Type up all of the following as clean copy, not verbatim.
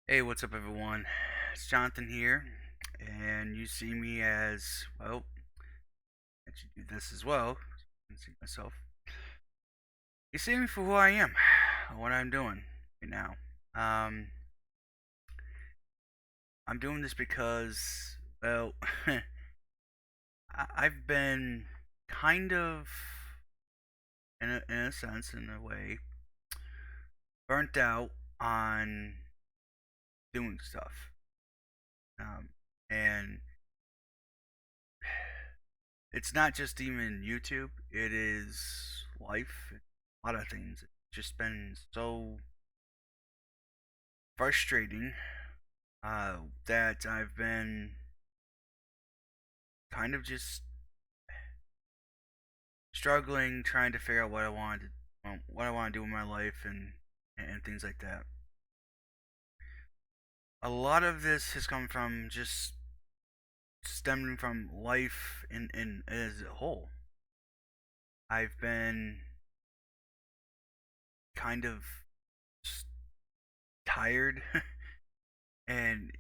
Hey, what's up, everyone? It's Jonathan here, and you see me as well. I should do this as well. I can see myself. You see me for who I am, what I'm doing right now. Um, I'm doing this because, well, I've been kind of, in a sense, in a way, burnt out on doing stuff. Um, and it's not just even YouTube, it is life, a lot of things. It's just been so frustrating that I've been kind of just struggling trying to figure out what I want to do in my life and things like that. A lot of this has come from just stemming from life in as a whole. I've been kind of tired and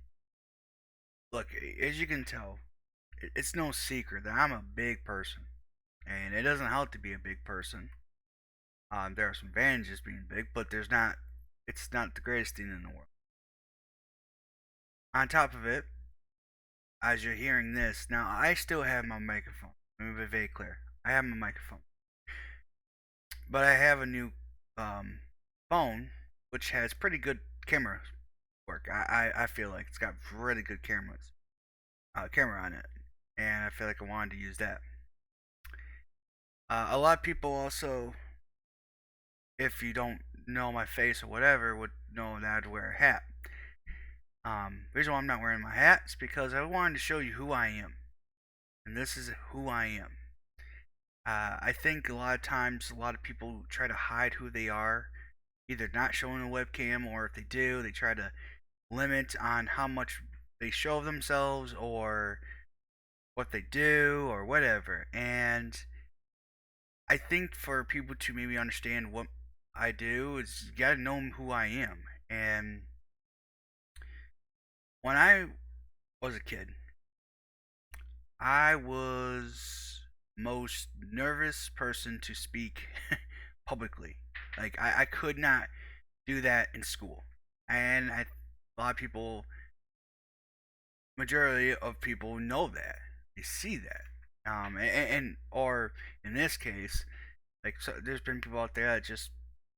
look, as you can tell, it's no secret that I'm a big person, and it doesn't help to be a big person. There are some advantages being big, but there's not. It's not the greatest thing in the world. On top of it, as you're hearing this now, I still have my microphone. Let me be very clear. I have my microphone, but I have a new um, phone which has pretty good camera work. I feel like it's got really good camera on it, and I feel like I wanted to use that. A lot of people also, if you don't know my face or whatever, would know that I'd wear a hat. Reason why I'm not wearing my hat is because I wanted to show you who I am, and this is who I am. I think a lot of times a lot of people try to hide who they are, either not showing a webcam, or if they do, they try to limit on how much they show of themselves or what they do or whatever. And I think for people to maybe understand what I do is you gotta know who I am. And when I was a kid, I was most nervous person to speak publicly. Like I could not do that in school, and a lot of people, majority of people know that they see that, and or in this case, like so, there's been people out there that just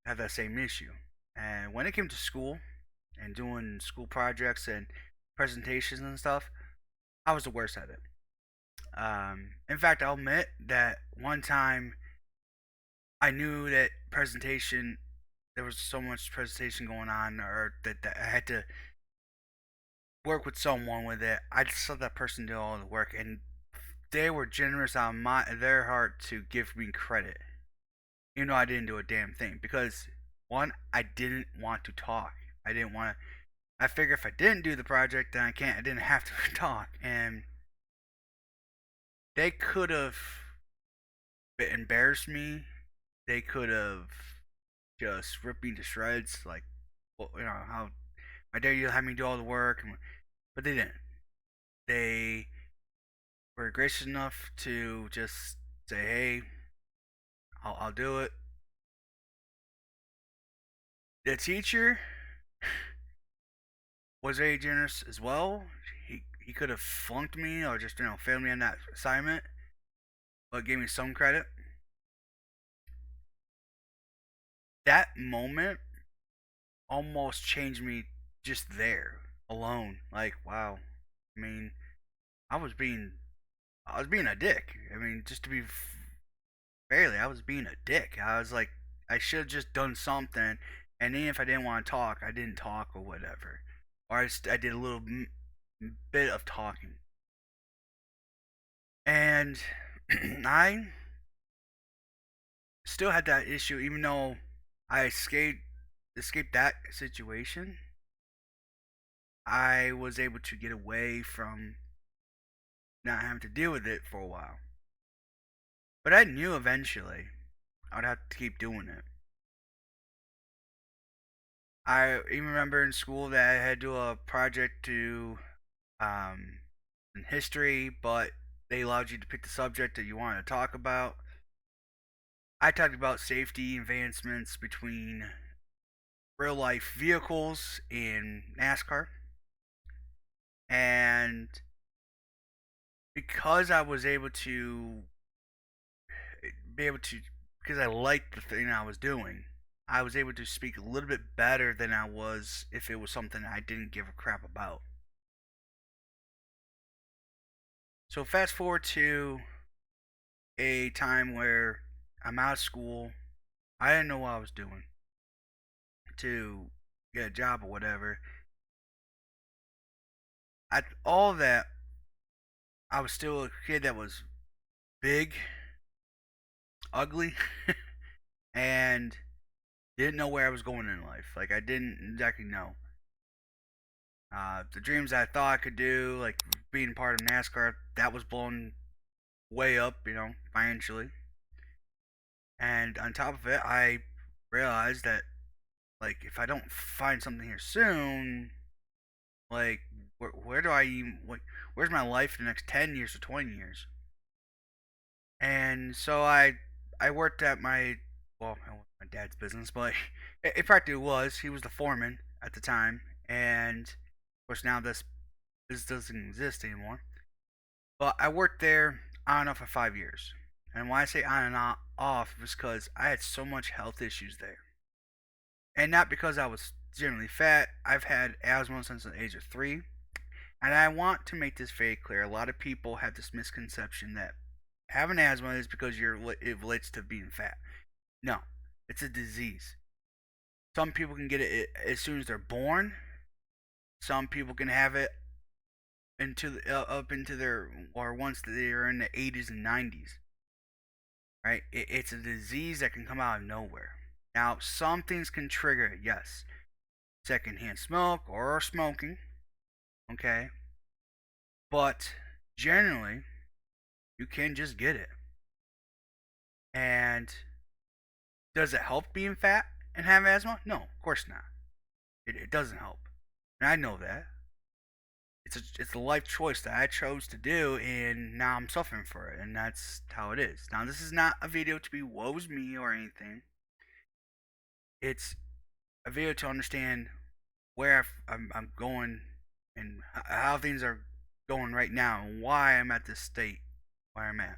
have that same issue. And when it came to school and doing school projects and presentations and stuff, I was the worst at it. In fact, I'll admit that one time I knew that presentation, there was so much presentation going on, or that I had to work with someone with it. I just let that person do all the work, and they were generous on their heart to give me credit, even though I didn't do a damn thing. Because one, I didn't want to talk. I didn't want to. I figure if I didn't do the project, then I didn't have to talk, and they could have embarrassed me. They could have just ripped me to shreds, like, well, how I dare you have me do all the work, but they didn't. They were gracious enough to just say, "Hey, I'll do it." The teacher was very generous as well. He could have flunked me or just failed me on that assignment, but gave me some credit. That moment almost changed me just there alone. Like, wow. I mean, I was being I was being a dick. I mean, just to be fairly, I was being a dick. I was like, I should have just done something, and even if I didn't want to talk, I didn't talk or whatever, or I did a little bit of talking, and I still had that issue, even though I escaped that situation. I was able to get away from not having to deal with it for a while, but I knew eventually I'd have to keep doing it. I even remember in school that I had to do a project to um, in history, but they allowed you to pick the subject that you wanted to talk about. I talked about safety advancements between real life vehicles in NASCAR, and because I was able to be able to, because I liked the thing I was doing, I was able to speak a little bit better than I was if it was something I didn't give a crap about. So fast forward to a time where I'm out of school. I didn't know what I was doing to get a job or whatever. At all of that, I was still a kid that was big, ugly, and didn't know where I was going in life. Like I didn't exactly know. The dreams I thought I could do, like being part of NASCAR, that was blown way up, financially. And on top of it, I realized that like if I don't find something here soon, like where do I even where's my life in the next 10 years or 20 years? And so I worked at it wasn't my dad's business, but it practically was. He was the foreman at the time, and of course now this doesn't exist anymore. But I worked there on and off for 5 years. And when I say on and off, it was because I had so much health issues there. And not because I was generally fat. I've had asthma since the age of 3. And I want to make this very clear. A lot of people have this misconception that having asthma is because it relates to being fat. No, it's a disease. Some people can get it as soon as they're born. Some people can have it up into their or once they're in the 80s and 90s. Right? It's a disease that can come out of nowhere. Now, some things can trigger it. Yes, secondhand smoke or smoking. Okay, but generally, you can just get it. And does it help being fat and have asthma? No, of course not. It doesn't help. And I know that. It's a life choice that I chose to do, and now I'm suffering for it, and that's how it is. Now, this is not a video to be woe's me or anything. It's a video to understand where I'm going and how things are going right now and why I'm at this state where I'm at.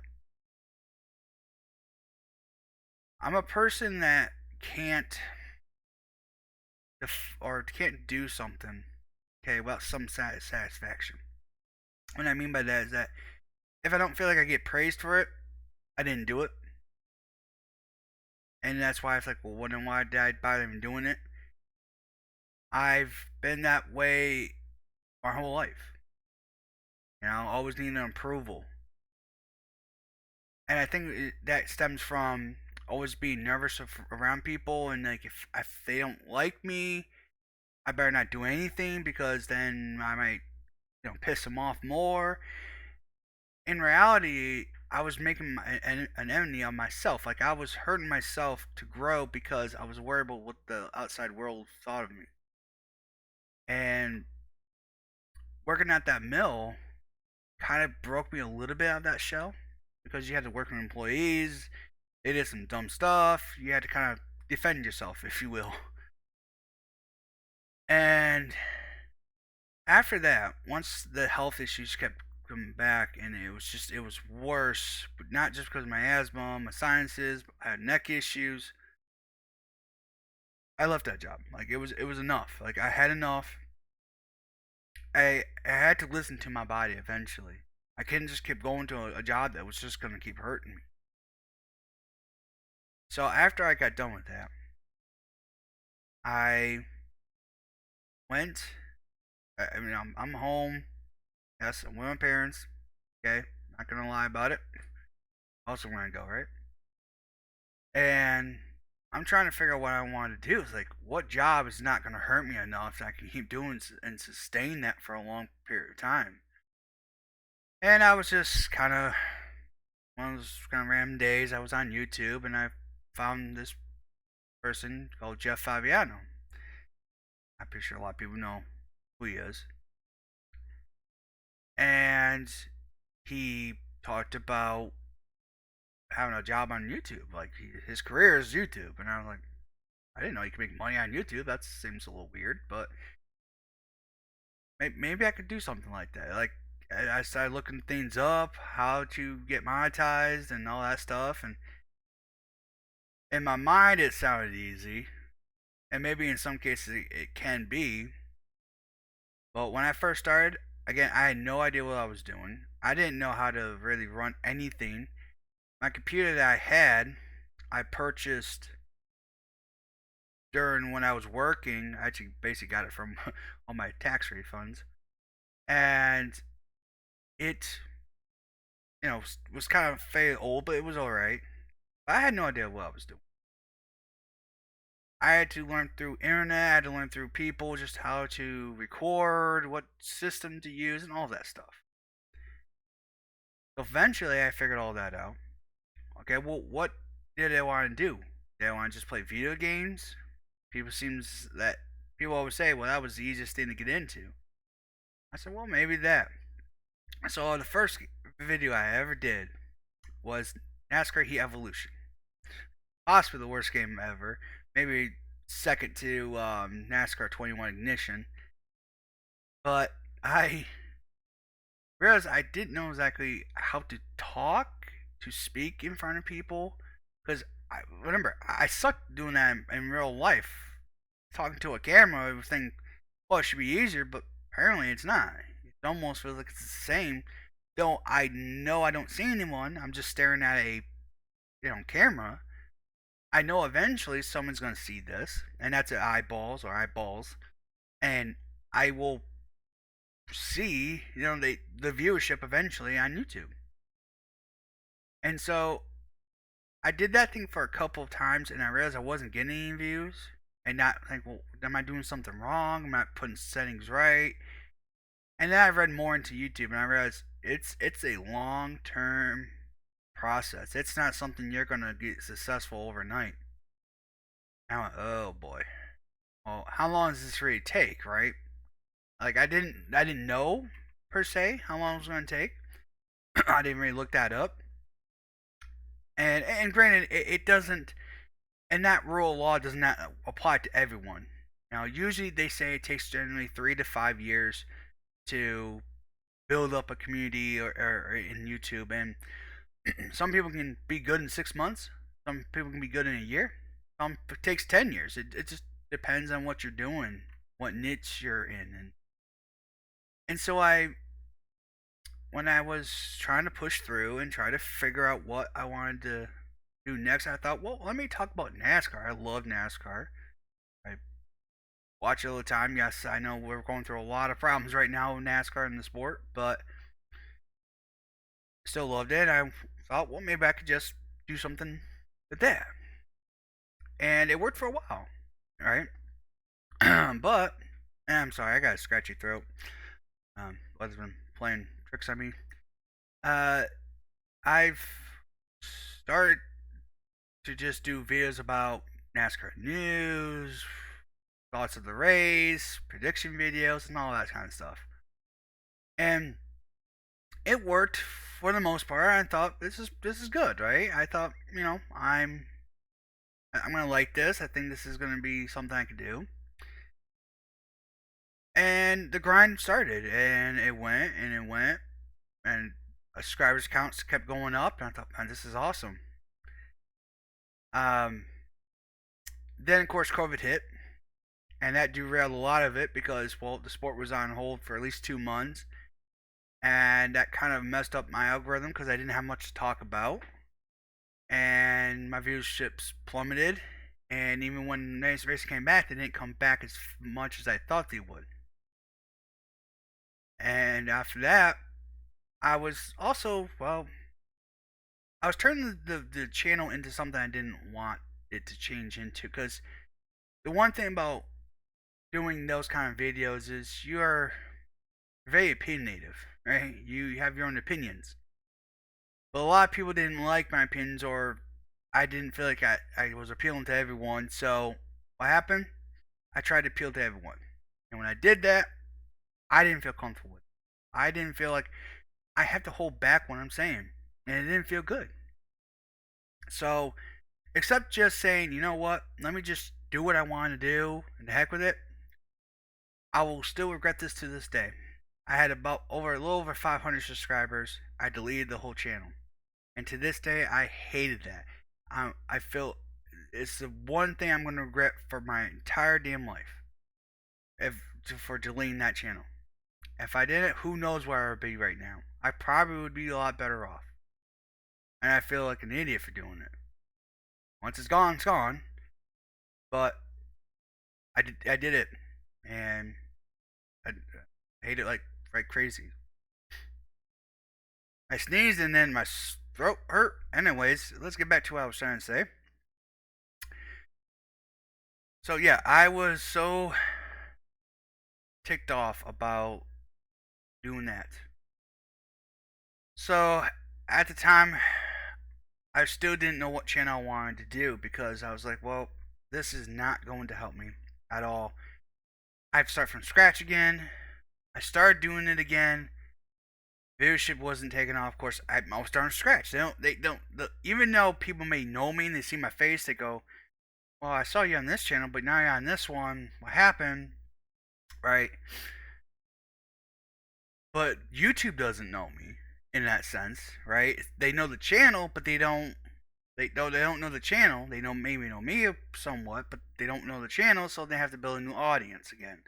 I'm a person that can't or can't do something, okay, without some satisfaction. What I mean by that is that if I don't feel like I get praised for it, I didn't do it. And that's why it's like, well, then why did I bother even doing it? I've been that way my whole life. Always needing approval. And I think that stems from always being nervous around people, and like if they don't like me, I better not do anything because then I might piss them off more. In reality, I was making an enemy of myself. Like I was hurting myself to grow because I was worried about what the outside world thought of me. And working at that mill kind of broke me a little bit out of that shell because you had to work with employees. They did some dumb stuff. You had to kind of defend yourself, if you will. And after that, once the health issues kept coming back, and it was worse, but not just because of my asthma, my sinuses, I had neck issues. I left that job. Like it was enough. Like I had enough. I had to listen to my body eventually. I couldn't just keep going to a job that was just gonna keep hurting me. So after I got done with that, I went. I mean, I'm home. Yes, I'm with my parents. Okay, not gonna lie about it. Also, where I go, right? And I'm trying to figure out what I want to do. It's like, what job is not gonna hurt me enough that I can keep doing and sustain that for a long period of time? And I was just kind of one of those kind of random days. I was on YouTube and I found this person called Jeff Fabiano. I'm pretty sure a lot of people know who he is. And he talked about having a job on YouTube. Like his career is YouTube, and I was like, I didn't know you could make money on YouTube. That seems a little weird, but maybe I could do something like that. Like I started looking things up, how to get monetized and all that stuff, and in my mind it sounded easy, and maybe in some cases it can be. But when I first started, again, I had no idea what I was doing. I didn't know how to really run anything. My computer that I had, I purchased during when I was working. I actually basically got it from all my tax refunds, and it, was kind of fade old, but it was all right. I had no idea what I was doing. I had to learn through internet. I had to learn through people just how to record, what system to use, and all that stuff. So eventually, I figured all that out. Okay, well, what did I want to do? Did I want to just play video games? People always say, well, that was the easiest thing to get into. I said, well, maybe that. So the first video I ever did was NASCAR Heat Evolution. Possibly the worst game ever. Maybe second to NASCAR 21 Ignition. But I realized I didn't know exactly how to talk, to speak in front of people. Because remember, I sucked doing that in real life. Talking to a camera, I would think, well, it should be easier, but apparently it's not. It almost feels like it's the same. Though I know I don't see anyone, I'm just staring at a camera. I know eventually someone's gonna see this, and that's at eyeballs, and I will see the viewership eventually on YouTube. And so I did that thing for a couple of times, and I realized I wasn't getting any views, and not like, well, am I doing something wrong? Am I putting settings right? And then I read more into YouTube, and I realized it's a long term process. It's not something you're gonna get successful overnight. I went, oh boy. Well, how long does this really take, right? Like I didn't know per se how long it was gonna take. I didn't really look that up. And granted, it doesn't, and that rule of law does not apply to everyone. Now, usually they say it takes generally 3 to 5 years to build up a community or in YouTube, and some people can be good in 6 months. Some people can be good in a year. Some it takes 10 years. It just depends on what you're doing, what niche you're in, and so when I was trying to push through and try to figure out what I wanted to do next, I thought, well, let me talk about NASCAR. I love NASCAR. I watch it all the time. Yes, I know we're going through a lot of problems right now with NASCAR in the sport, but still loved it. I thought, well, maybe I could just do something with that. And it worked for a while, right? But, I'm sorry, I got a scratchy throat. What's been playing tricks on me? Uh, I've started to just do videos about NASCAR news, thoughts of the race, prediction videos, and all that kind of stuff. And it worked for the most part. I thought this is good, right? I thought, I'm gonna like this. I think this is gonna be something I could do. And the grind started, and it went, and it went, and subscribers counts kept going up, and I thought, man, this is awesome. Um, then of course COVID hit, and that derailed a lot of it because, well, the sport was on hold for at least 2 months, and that kind of messed up my algorithm because I didn't have much to talk about, and my viewerships plummeted. And even when race came back, they didn't come back as much as I thought they would. And after that, I was also, well, I was turning the channel into something I didn't want it to change into. Because the one thing about doing those kind of videos is you are very opinionative, right? You have your own opinions. But a lot of people didn't like my opinions, or I didn't feel like I was appealing to everyone. So what happened? I tried to appeal to everyone. And when I did that, I didn't feel comfortable with it. I didn't feel like I have to hold back what I'm saying, and it didn't feel good. So, except just saying, you know what, let me just do what I want to do and the heck with it, I will still regret this to this day. I had about over a little over 500 subscribers. I deleted the whole channel, and to this day, I hated that. I feel it's the one thing I'm going to regret for my entire damn life, if for deleting that channel. If I didn't, who knows where I would be right now? I probably would be a lot better off, and I feel like an idiot for doing it. Once it's gone, it's gone. But I did it, and I hate it like crazy. I sneezed and then my throat hurt. Anyways, let's get back to what I was trying to say. So yeah, I was so ticked off about doing that. So at the time, I still didn't know what channel I wanted to do because I was like, well, this is not going to help me at all. I have to start from scratch again. I started doing it again. Viewership wasn't taking off. Of course, I was starting from scratch. Even though people may know me and they see my face, they go, well, I saw you on this channel, but now you're on this one. What happened? Right? But YouTube doesn't know me in that sense, right? They know the channel, but they don't know the channel. They maybe know me somewhat, but they don't know the channel, so they have to build a new audience again.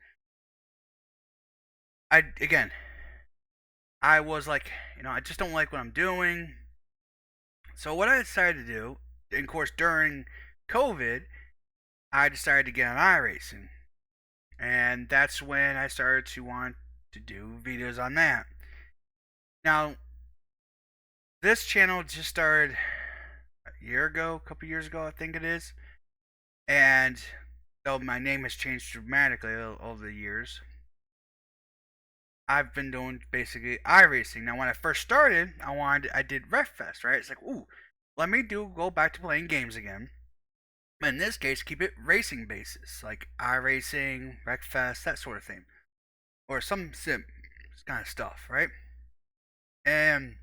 I was like, I just don't like what I'm doing. So what I decided to do, and of course during COVID, I decided to get on iRacing, and that's when I started to want to do videos on that. Now, this channel just started a year ago, a couple years ago, I think it is, and though my name has changed dramatically over the years, I've been doing basically iRacing. Now, when I first started, I did Wreckfest, right? It's like, ooh, let me go back to playing games again. In this case, keep it racing basis, like iRacing, Wreckfest, that sort of thing, or some sim kind of stuff, right? And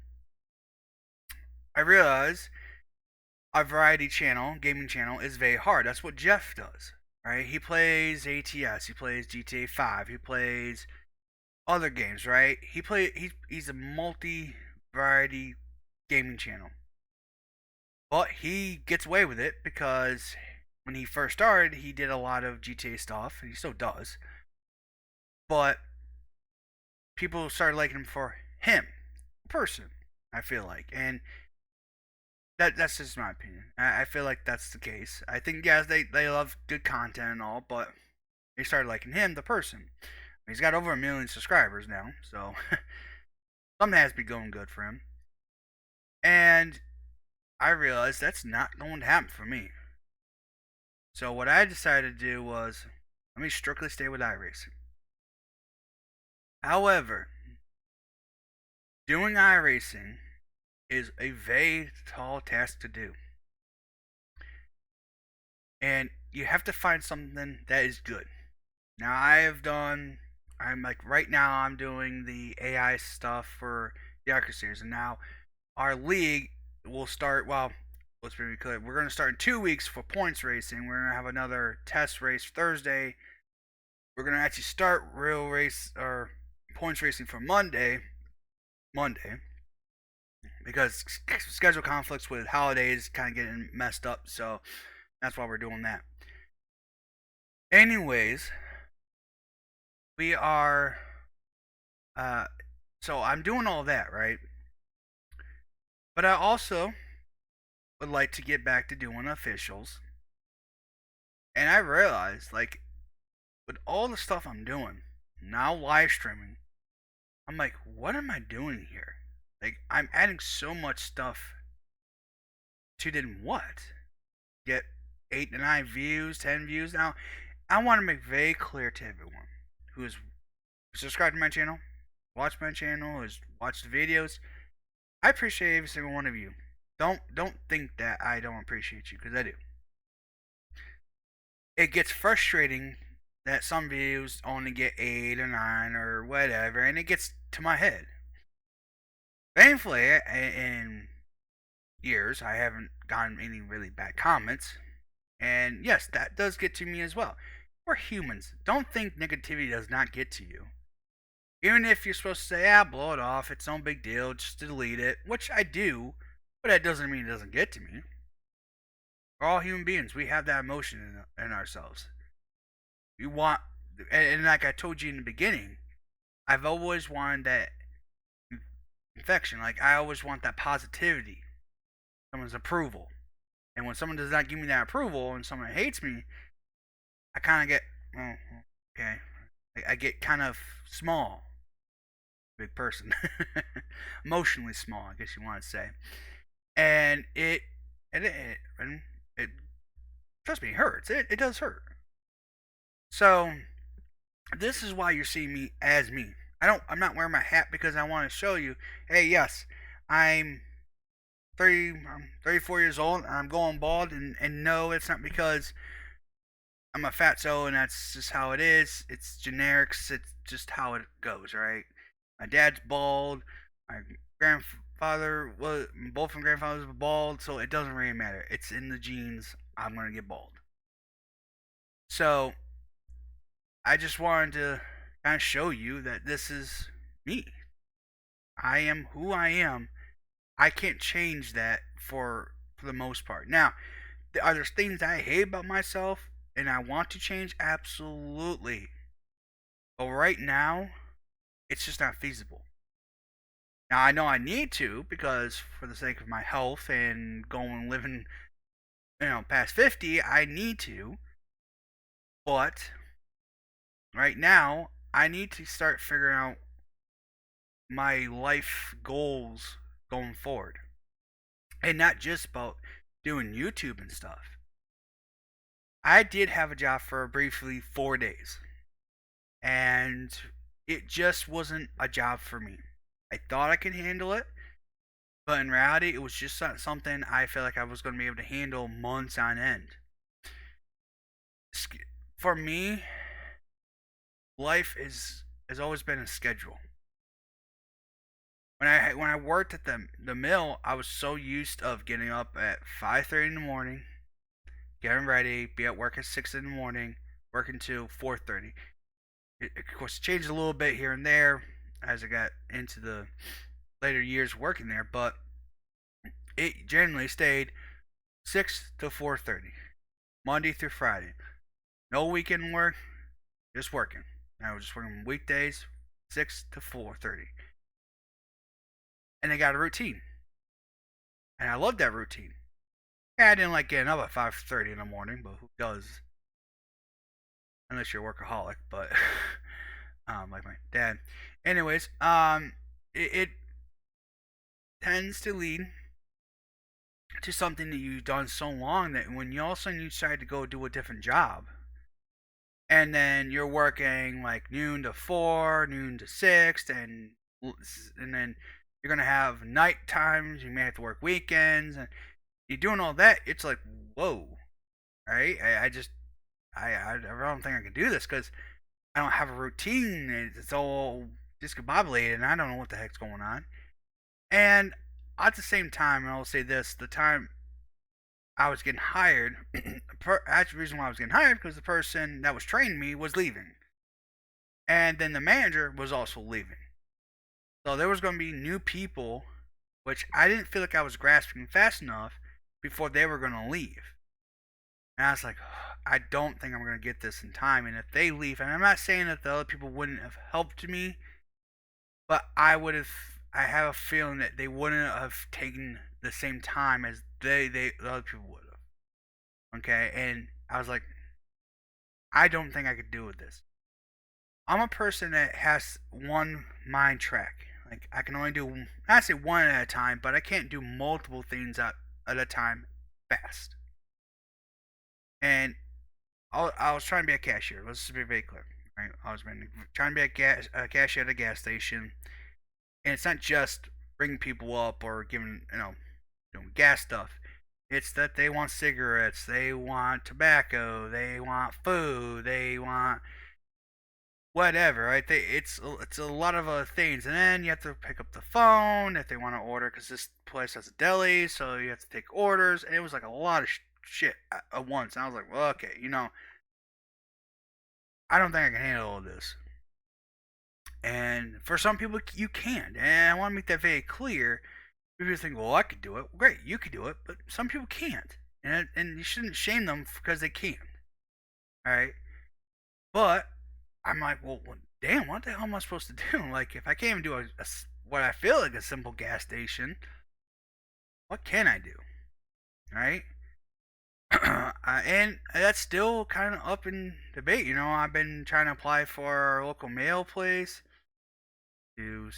I realized a variety channel, gaming channel, is very hard. That's what Jeff does, right? He plays ATS, he plays GTA 5, he plays other games, right? He's a multi variety gaming channel. But he gets away with it because when he first started, he did a lot of GTA stuff, and he still does. But people started liking him for him, person. I feel like, and that's just my opinion. I feel like that's the case. I think yes, they love good content and all, but they started liking him, the person. He's got over 1 million subscribers now, so something has to be going good for him. And I realized that's not going to happen for me. So what I decided to do was, let me strictly stay with iRacing. However, doing iRacing is a very tall task to do. And you have to find something that is good. Now I'm like right now I'm doing the AI stuff for the Arca series, and now our league will start. Well, let's be clear. We're going to start in 2 weeks for points racing. We're going to have another test race Thursday. We're going to actually start real race or points racing for Monday, because schedule conflicts with holidays kind of getting messed up. So that's why we're doing that. Anyways, we are. So I'm doing all that, right? But I also would like to get back to doing officials. And I realized, like, with all the stuff I'm doing, now live streaming, I'm like, what am I doing here? Like, I'm adding so much stuff to then what? Get 8 to 9 views, 10 views. Now, I want to make very clear to everyone who is subscribed to my channel, watch my channel, has watched the videos. I appreciate every single one of you. Don't think that I don't appreciate you, because I do. It gets frustrating that some videos only get 8 or 9 or whatever, and it gets to my head. Thankfully, in years, I haven't gotten any really bad comments, and yes, that does get to me as well. We're humans. Don't think negativity does not get to you. Even if you're supposed to say, ah, blow it off, it's no big deal, just delete it, which I do, but that doesn't mean it doesn't get to me. We're all human beings. We have that emotion in ourselves. You want, and like I told you in the beginning, I've always wanted that infection. Like, I always want that positivity, someone's approval. And when someone does not give me that approval and someone hates me, I kind of get, oh, okay. I get kind of small. Big person. Emotionally small, I guess you want to say. And it trust me, it hurts. It does hurt. So, this is why you're seeing me as me. I'm not wearing my hat because I want to show you, hey, yes, I'm I'm 34 years old, I'm going bald, and no, it's not because I'm a fatso and that's just how it is. It's generics, it's just how it goes, right? My dad's bald, my grandfather was, both my grandfathers were bald, so it doesn't really matter. It's in the genes, I'm gonna get bald. So, I just wanted to kind of show you that this is me. I am who I am. I can't change that for the most part. Now, are there things I hate about myself and I want to change? Absolutely. But right now, it's just not feasible. Now I know I need to because for the sake of my health and going living, past 50, I need to. But right now, I need to start figuring out my life goals going forward. And not just about doing YouTube and stuff. I did have a job for briefly 4 days. And it just wasn't a job for me. I thought I could handle it, but in reality, it was just not something I felt like I was going to be able to handle months on end. For me, life has always been a schedule. When I worked at the mill, I was so used of getting up at 5:30 in the morning, getting ready, be at work at 6 in the morning, working till 4:30. It, of course, it changed a little bit here and there as I got into the later years working there, but it generally stayed 6 to 4:30, Monday through Friday. No weekend work, just working. I was just working weekdays, 6 to 4:30, and I got a routine, and I loved that routine. Yeah, I didn't like getting up at 5:30 in the morning, but who does? Unless you're a workaholic, but like my dad. Anyways, it tends to lead to something that you've done so long that when you all of a sudden you decide to go do a different job, and then you're working like noon to 4, noon to 6, and then you're gonna have night times. You may have to work weekends, and you're doing all that. It's like, whoa, right? I don't think I can do this because I don't have a routine. It's all discombobulated, and I don't know what the heck's going on. And at the same time, and I'll say this: the time I was getting hired, actually, the reason why I was getting hired because the person that was training me was leaving, and then the manager was also leaving. So there was going to be new people, which I didn't feel like I was grasping fast enough before they were going to leave. And I was like, I don't think I'm going to get this in time. And if they leave, and I'm not saying that the other people wouldn't have helped me, but I have a feeling that they wouldn't have taken the same time as the other people would have. Okay? And I was like, I don't think I could do with this. I'm a person that has one mind track. Like, I can only do, I say one at a time, but I can't do multiple things at a time fast. And I was trying to be a cashier. Let's just be very clear. Right? I was trying to be a cashier at a gas station. And it's not just bringing people up or giving, doing gas stuff. It's that they want cigarettes, they want tobacco, they want food, they want whatever, right? It's a lot of other things, and then you have to pick up the phone if they want to order because this place has a deli, so you have to take orders. And it was like a lot of shit at once. And I was like, well, okay, I don't think I can handle all this. And for some people, you can, and I want to make that very clear. People think, well, I could do it. Great, you could do it, but some people can't, and you shouldn't shame them because they can't. All right, but I'm like, well, damn, what the hell am I supposed to do? Like, if I can't even do what I feel like a simple gas station, what can I do? Right? And that's still kind of up in debate. I've been trying to apply for our local mail place to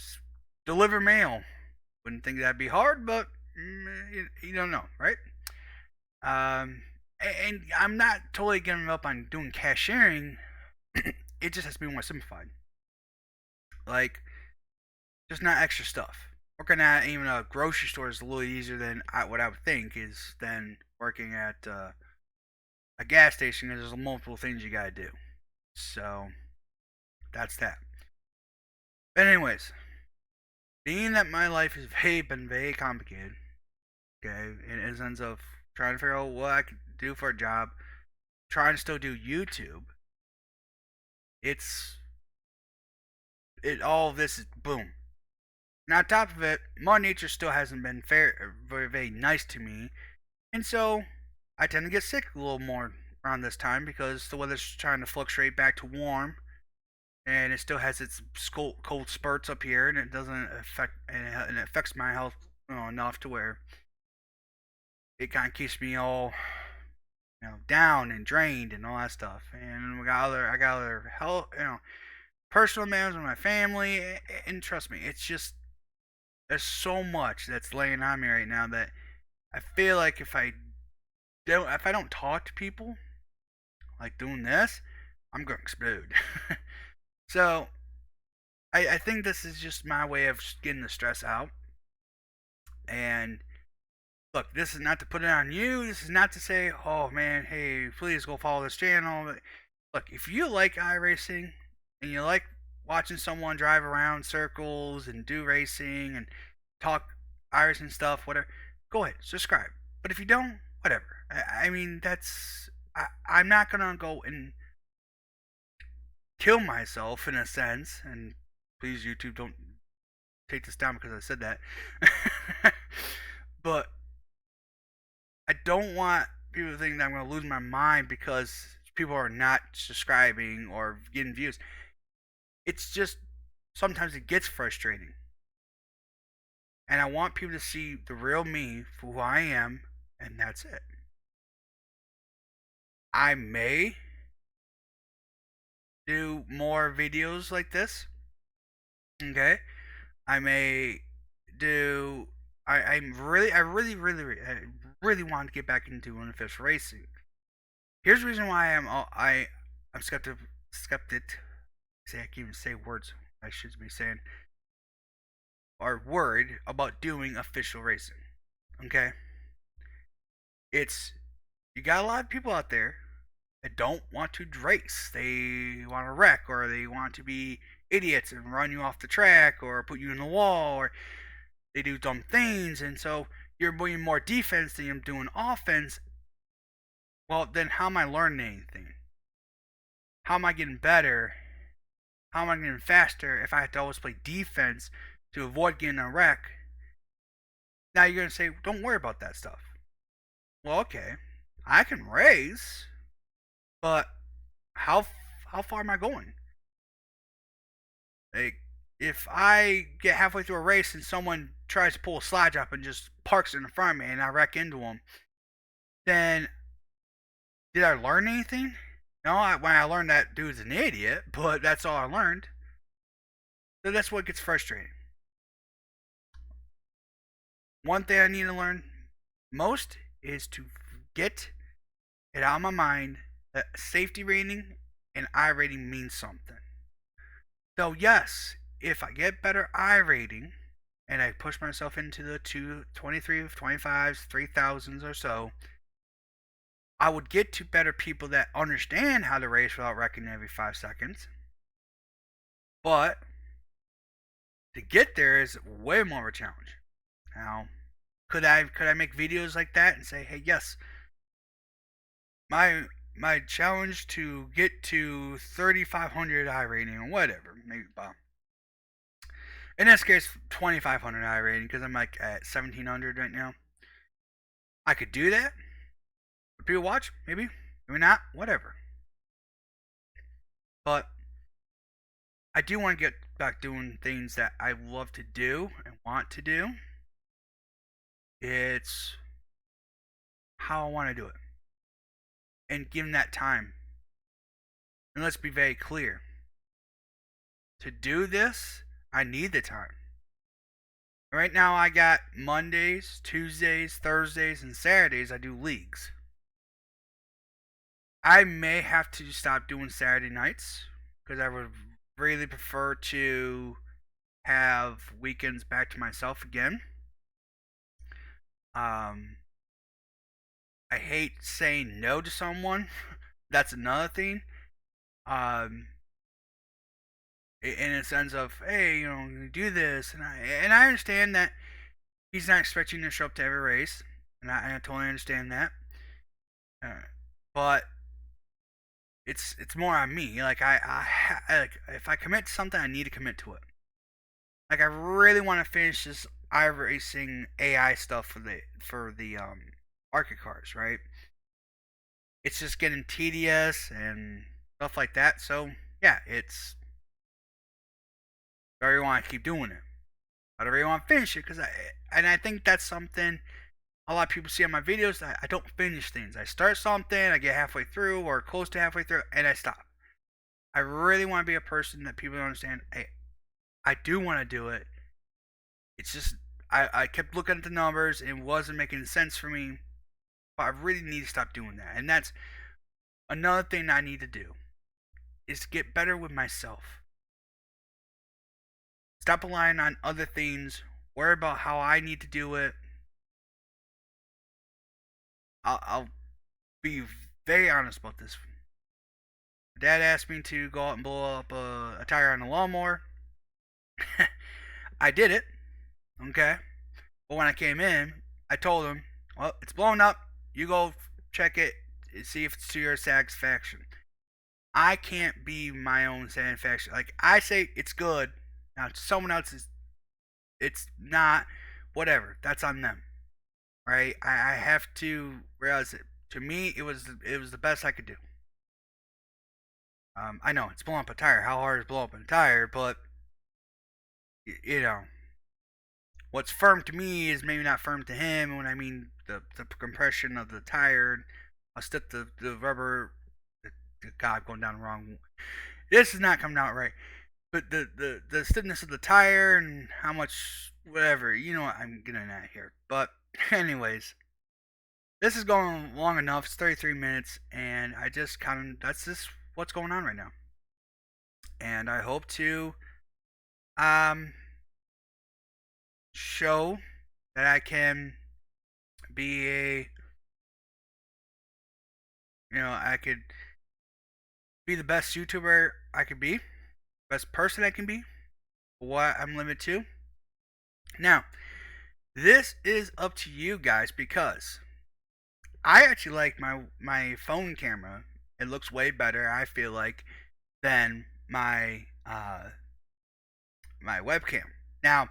deliver mail. Wouldn't think that'd be hard, but you don't know, right? And I'm not totally giving up on doing cashiering. It just has to be more simplified. Like, just not extra stuff. Working at even a grocery store is a little easier than what I would think is than working at a gas station because there's multiple things you gotta do. So that's that. But anyways, being that my life has been very complicated, okay, in the sense of trying to figure out what I could do for a job, trying to still do YouTube, it's all of this is boom. And on top of it, Mother Nature still hasn't been very, very nice to me, and so I tend to get sick a little more around this time because the weather's trying to fluctuate back to warm, and it still has its cold spurts up here, and it doesn't affect and it affects my health enough to where it kind of keeps me all down and drained and all that stuff. And I got other health, personal matters with my family, and trust me, it's just there's so much that's laying on me right now that I feel like if I don't talk to people like doing this, I'm gonna explode. So I think this is just my way of getting the stress out. And look, this is not to put it on you. This is not to say, oh man, hey, please go follow this channel. Look, if you like iRacing and you like watching someone drive around circles and do racing and talk iRacing stuff, whatever, go ahead, subscribe. But if you don't, whatever. I mean, I'm not gonna go and kill myself in a sense. And please, YouTube, don't take this down because I said that. But I don't want people to think that I'm going to lose my mind because people are not subscribing or getting views. It's just sometimes it gets frustrating. And I want people to see the real me for who I am, and that's it. I may do more videos like this. Okay? I may do I really want to get back into unofficial racing. Here's the reason why I'm skeptic. Say I can't even say words I should be saying. Are worried about doing official racing. Okay, it's you got a lot of people out there that don't want to race. They want to wreck, or they want to be idiots and run you off the track, or put you in the wall, or they do dumb things, and so you're doing more defense than you're doing offense. Well, then how am I learning anything? How am I getting better? How am I getting faster if I have to always play defense to avoid getting a wreck? Now you're going to say, don't worry about that stuff. Well, okay, I can race, but how far am I going? Like, if I get halfway through a race and someone tries to pull a slide drop and just parks in front of me and I wreck into them, then did I learn anything? No, when I learned that dude's an idiot, but that's all I learned. So that's what gets frustrating. One thing I need to learn most is to get it out of my mind that safety rating and I rating means something. So yes, if I get better I rating and I push myself into the 23, 25s, 3000s or so, I would get to better people that understand how to race without wrecking every 5 seconds. But to get there is way more of a challenge. Now, could I make videos like that and say, hey, yes, my my challenge to get to 3500 I rating or whatever, maybe well, in this case 2500 I rating because I'm like at 1700 right now. I could do that. Would people watch? Maybe, maybe not. Whatever. But I do want to get back doing things that I love to do and want to do. It's how I want to do it and given that time. And let's be very clear. To do this, I need the time. Right now, I got Mondays, Tuesdays, Thursdays, and Saturdays. I do leagues. I may have to stop doing Saturday nights because I would really prefer to have weekends back to myself again. I hate saying no to someone. That's another thing. Um, in a sense of, hey, do this, and I understand that he's not expecting you to show up to every race, and I totally understand that. Uh, but it's more on me. Like like if I commit to something, I need to commit to it. Like I really want to finish this iRacing AI stuff for the market cars, right? It's just getting tedious and stuff like that. So yeah, it's I really want to keep doing it. I really want to finish it I think that's something a lot of people see on my videos that I don't finish things. I start something, I get halfway through or close to halfway through, and I stop. I really want to be a person that people understand. Hey, I do want to do it. It's just I kept looking at the numbers and it wasn't making sense for me. But I really need to stop doing that. And that's another thing I need to do is to get better with myself. Stop relying on other things. Worry about how I need to do it. I'll be very honest about this. Dad asked me to go out and blow up a tire on a lawnmower. I did it, okay? But when I came in, I told him, well, it's blown up. You go check it, see if it's to your satisfaction. I can't be my own satisfaction. Like, I say it's good. Now, someone else's, it's not. Whatever. That's on them, right? I have to realize it. To me, it was the best I could do. I know it's blowing up a tire. How hard is blow up a tire? But you know, what's firm to me is maybe not firm to him. And when I mean the compression of the tire, I'll stick the rubber. God, going down wrong. This is not coming out right. But the stiffness of the tire and how much whatever, you know what I'm getting at here. But anyways, this is going long enough. It's 33 minutes, and I just kind of that's just what's going on right now. And I hope to um show that I can be I could be the best YouTuber I could be, best person I can be, what I'm limited to. Now, this is up to you guys because I actually like my phone camera. It looks way better, I feel like, than my webcam. Now,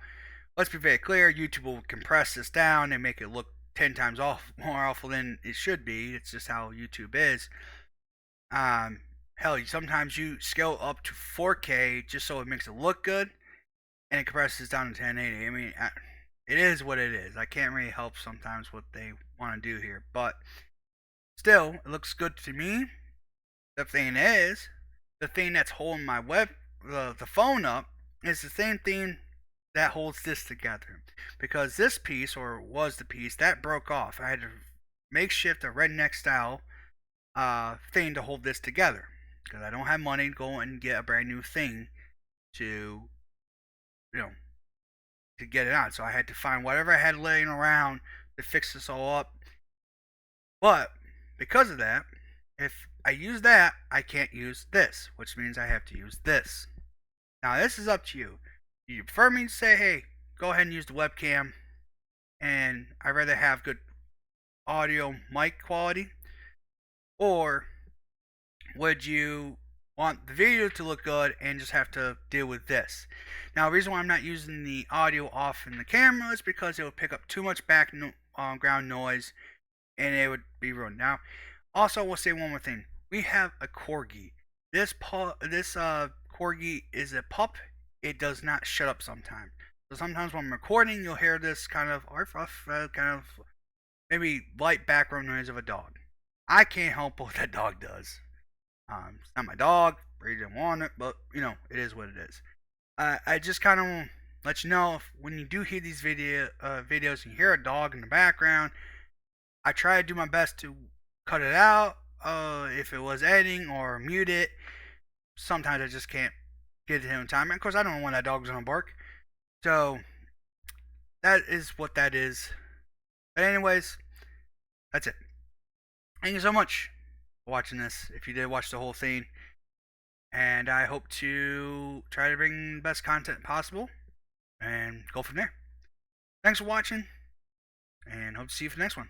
let's be very clear. YouTube will compress this down and make it look 10 times more awful than it should be. It's just how YouTube is. Hell, sometimes you scale up to 4K just so it makes it look good, and it compresses down to 1080. I mean, it is what it is. I can't really help sometimes what they want to do here, but still, it looks good to me. The thing is, the thing that's holding my the phone up is the same thing that holds this together. Because this piece, or was the piece, that broke off. I had to makeshift a redneck style thing to hold this together. Because I don't have money to go and get a brand new thing to, you know, to get it on. So I had to find whatever I had laying around to fix this all up. But because of that, if I use that, I can't use this, which means I have to use this. Now, this is up to you. Do you prefer me to say, hey, go ahead and use the webcam, and I'd rather have good audio mic quality? Or would you want the video to look good and just have to deal with this? Now, the reason why I'm not using the audio off in the camera is because it would pick up too much background noise and it would be ruined. Now, also, we'll say one more thing. We have a corgi. This corgi is a pup. It does not shut up sometimes. So sometimes when I'm recording, you'll hear this kind of maybe light background noise of a dog. I can't help what that dog does. It's not my dog. Brady didn't want it, but it is what it is. I just kind of let you know when you do hear these videos, and you hear a dog in the background. I try to do my best to cut it out if it was editing or mute it. Sometimes I just can't get it in time. And of course, I don't know when that dog's gonna bark. So that is what that is. But anyways, that's it. Thank you so much for watching this. If you did watch the whole thing, and I hope to try to bring the best content possible and go from there. Thanks for watching, and hope to see you for the next one.